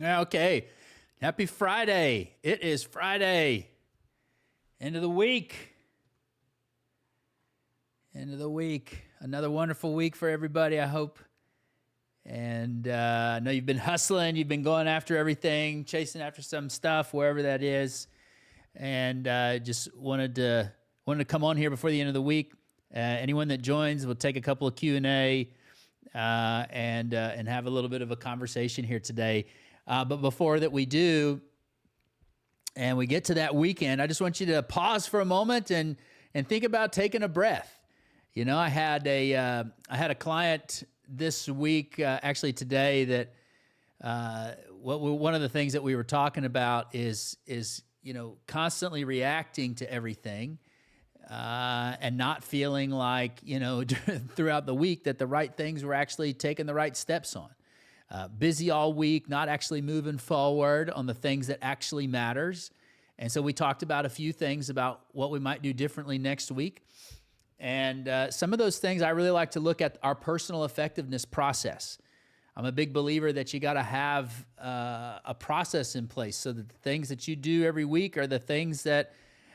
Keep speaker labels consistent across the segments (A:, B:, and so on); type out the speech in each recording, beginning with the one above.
A: Yeah, okay. Happy Friday. It is Friday. End of the week. End of the week. Another wonderful week for everybody, I hope. And I know you've been hustling. You've been going after everything, chasing after some stuff, wherever that is. And just wanted to come on here before the end of the week. Anyone that joins, we'll take a couple of Q&A and have a little bit of a conversation here today. But before that we do, and we get to that weekend, I just want you to pause for a moment and think about taking a breath. You know, I had a client this week, actually today, that one of the things that we were talking about is constantly reacting to everything. And not feeling like, throughout the week that the right things were actually taking the right steps on. Busy all week, not actually moving forward on the things that actually matters. And so we talked about a few things about what we might do differently next week. And some of those things, I really like to look at our personal effectiveness process. I'm a big believer that you got to have a process in place so that the things that you do every week are the things that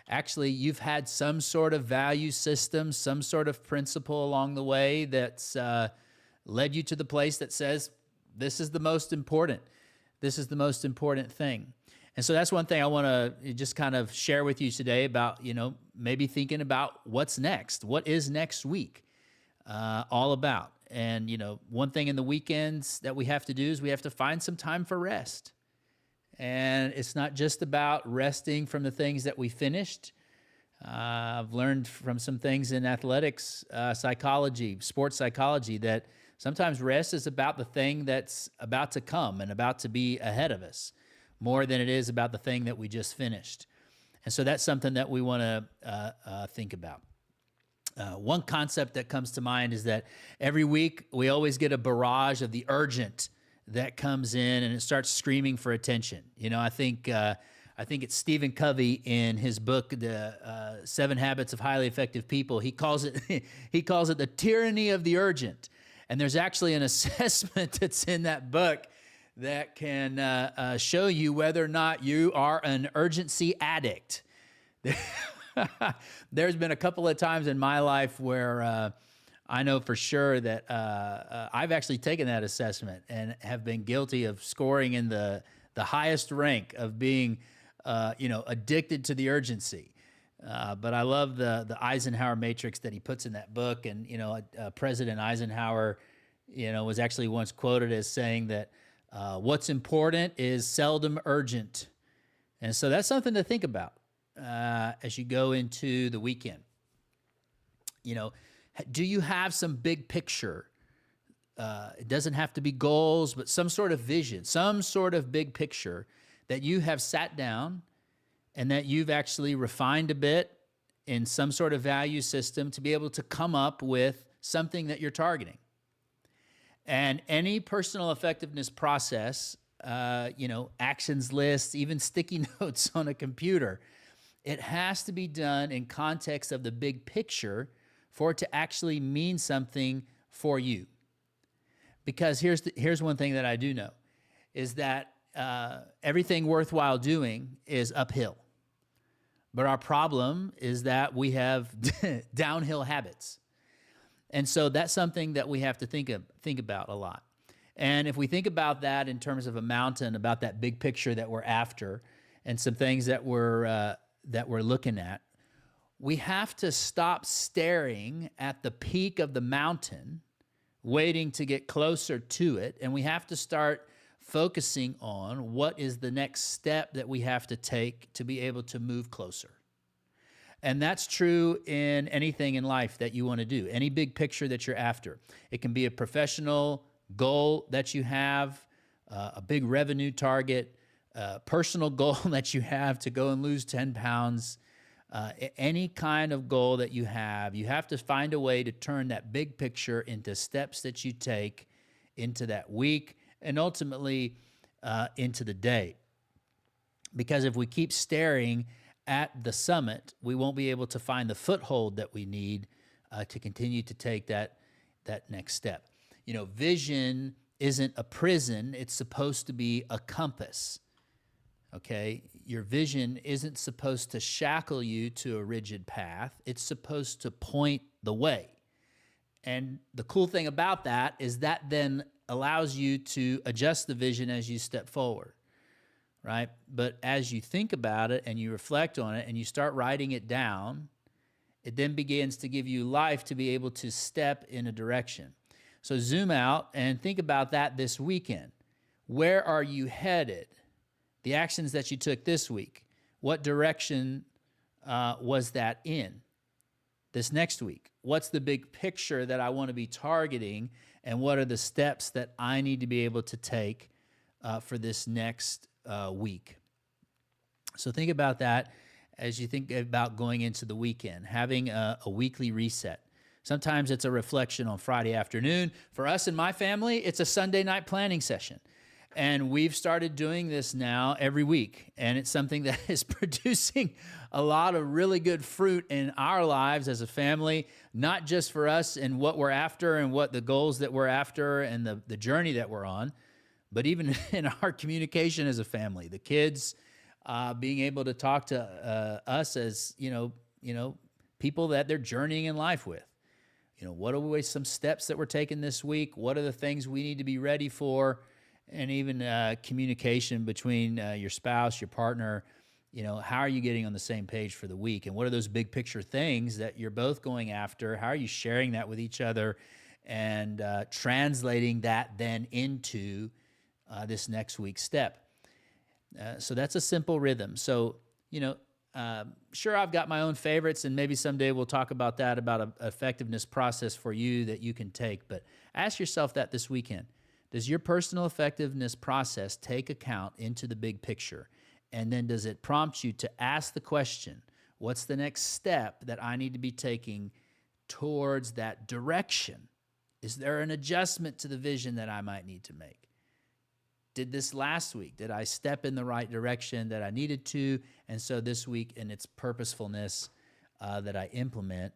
A: actually you've had some sort of value system, some sort of principle along the way that's led you to the place that says, this is the most important. This is the most important thing. And so that's one thing I want to just kind of share with you today about, maybe thinking about what's next. What is next week all about? And, one thing in the weekends that we have to do is we have to find some time for rest. And it's not just about resting from the things that we finished. I've learned from some things in athletics, psychology, sports psychology, that sometimes rest is about the thing that's about to come and about to be ahead of us, more than it is about the thing that we just finished. And so that's something that we want to think about. One concept that comes to mind is that every week we always get a barrage of the urgent that comes in and it starts screaming for attention. I think it's Stephen Covey in his book, The 7 Habits of Highly Effective People. He calls it the tyranny of the urgent. And there's actually an assessment that's in that book that can show you whether or not you are an urgency addict. There's been a couple of times in my life where I know for sure that I've actually taken that assessment and have been guilty of scoring in the highest rank of being, addicted to the urgency. But I love the Eisenhower matrix that he puts in that book. And, President Eisenhower, was actually once quoted as saying that what's important is seldom urgent. And so that's something to think about as you go into the weekend. Do you have some big picture? It doesn't have to be goals, but some sort of vision, some sort of big picture that you have sat down and that you've actually refined a bit in some sort of value system to be able to come up with something that you're targeting. And any personal effectiveness process, actions lists, even sticky notes on a computer, it has to be done in context of the big picture for it to actually mean something for you. Because here's one thing that I do know, is that everything worthwhile doing is uphill. But our problem is that we have downhill habits. And so that's something that we have to think about a lot. And if we think about that in terms of a mountain, about that big picture that we're after, and some things that we're looking at, we have to stop staring at the peak of the mountain, waiting to get closer to it, and we have to start focusing on what is the next step that we have to take to be able to move closer. And that's true in anything in life that you want to do, any big picture that you're after. It can be a professional goal that you have, a big revenue target, a personal goal that you have to go and lose 10 pounds, any kind of goal that you have to find a way to turn that big picture into steps that you take into that week and ultimately into the day. Because if we keep staring at the summit, we won't be able to find the foothold that we need to continue to take that next step. Vision isn't a prison, it's supposed to be a compass. Okay? Your vision isn't supposed to shackle you to a rigid path, it's supposed to point the way. And the cool thing about that is that then allows you to adjust the vision as you step forward, right? But as you think about it and you reflect on it and you start writing it down, it then begins to give you life to be able to step in a direction. So zoom out and think about that this weekend. Where are you headed? The actions that you took this week, what direction was that in? This next week, what's the big picture that I want to be targeting, and what are the steps that I need to be able to take for this next week? So think about that as you think about going into the weekend, having a weekly reset. Sometimes it's a reflection on Friday afternoon. For us and my family, it's a Sunday night planning session. And we've started doing this now every week. And it's something that is producing a lot of really good fruit in our lives as a family, not just for us and what we're after and what the goals that we're after and the journey that we're on, but even in our communication as a family. The kids being able to talk to us as, people that they're journeying in life with. What are some steps that we're taking this week? What are the things we need to be ready for? And even communication between your spouse, your partner, how are you getting on the same page for the week? And what are those big picture things that you're both going after? How are you sharing that with each other and translating that then into this next week's step? So that's a simple rhythm. So, sure, I've got my own favorites, and maybe someday we'll talk about that, about an effectiveness process for you that you can take. But ask yourself that this weekend. Does your personal effectiveness process take account into the big picture? And then does it prompt you to ask the question, what's the next step that I need to be taking towards that direction? Is there an adjustment to the vision that I might need to make? Did this last week? Did I step in the right direction that I needed to? And so this week, in its purposefulness that I implement,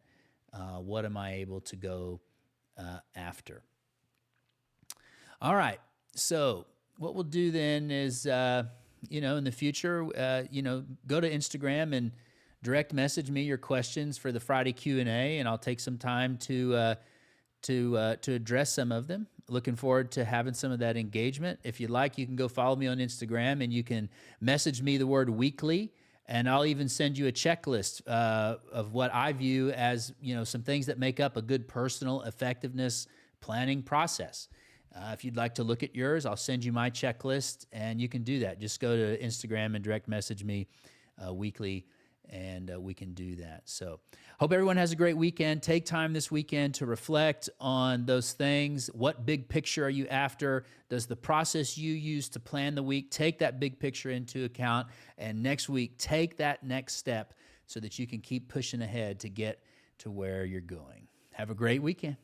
A: what am I able to go after? All right. So what we'll do then is, in the future, go to Instagram and direct message me your questions for the Friday Q&A, and I'll take some time to address some of them. Looking forward to having some of that engagement. If you'd like, you can go follow me on Instagram, and you can message me the word weekly, and I'll even send you a checklist of what I view as, some things that make up a good personal effectiveness planning process. If you'd like to look at yours, I'll send you my checklist, and you can do that. Just go to Instagram and direct message me weekly, and we can do that. So hope everyone has a great weekend. Take time this weekend to reflect on those things. What big picture are you after? Does the process you use to plan the week take that big picture into account? And next week, take that next step so that you can keep pushing ahead to get to where you're going. Have a great weekend.